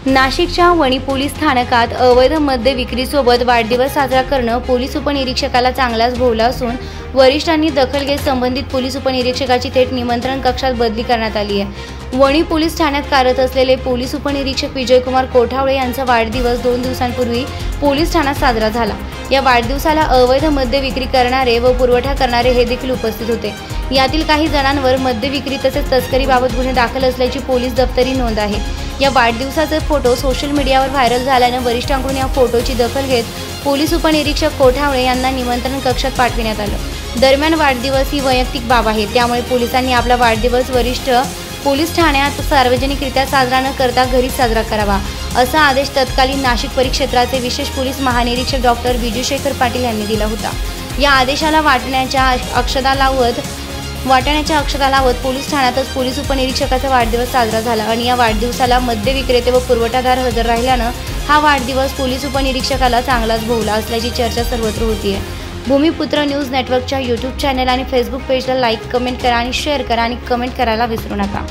नाशिकच्या वणी पोलीस स्थानकात अवैध मद्य विक्रीसोबत वाढदिवस साजरा करणं पोलीस उपनिरीक्षकाला चांगलाच भोवला असून वरिष्ठांनी दखल घेत संबंधित पोलीस उपनिरीक्षकाची थेट निमंत्रण कक्षात बदली करण्यात आली आहे। वणी पोलीस ठाण्यात कार्यरत असलेले पोलीस उपनिरीक्षक विजयकुमार कोठावळे यांचा वाढदिवस 2 दिवसांपूर्वी पोलीस ठाण्यात साजरा झाला। या वाढदिवसाला अवैध मद्य विक्री करणारे व पुरवठा करणारे हे देखील उपस्थित होते। यातील काही जणांवर मद्य विक्री तसेच तस्करीबाबत गुन्हे दाखल असल्याची पोलीस दप्तरी नोंद आहे। या वाढदिवसाचे फोटो सोशल मीडियावर व्हायरल झाल्याने वरिष्ठांकडून या फोटोची दखल घेत पोलीस उपनिरीक्षक कोठावळे यांना निमंत्रण कक्षात पाठविण्यात आलं। दरम्यान वाढदिवस ही वैयक्तिक बाब आहे, त्यामुळे पोलिसांनी आपला वाढदिवस वरिष्ठ पोलीस ठाण्यात सार्वजनिकरित्या साजरा न करता घरीच साजरा करावा, असा आदेश तत्कालीन नाशिक परिक्षेत्राचे विशेष पोलीस महानिरीक्षक डॉक्टर विजूशेखर पाटील यांनी दिला होता। या आदेशाला वाटण्याच्या अक्षता लावत पोलीस ठाण्यातच पोलीस उपनिरीक्षकाचा वाढदिवस साजरा झाला आणि या वाढदिवसाला मद्य विक्रेते व पुरवठादार हजर राहिल्यानं हा वाढदिवस पोलीस उपनिरीक्षकाला चांगलाच भोवला असल्याची चर्चा सर्वत्र होतीये। भूमिपुत्र न्यूज नेटवर्कच्या यूट्यूब चॅनल आणि फेसबुक पेजला लाईक, कमेंट करा आणि शेअर करा आणि कमेंट करायला विसरू नका।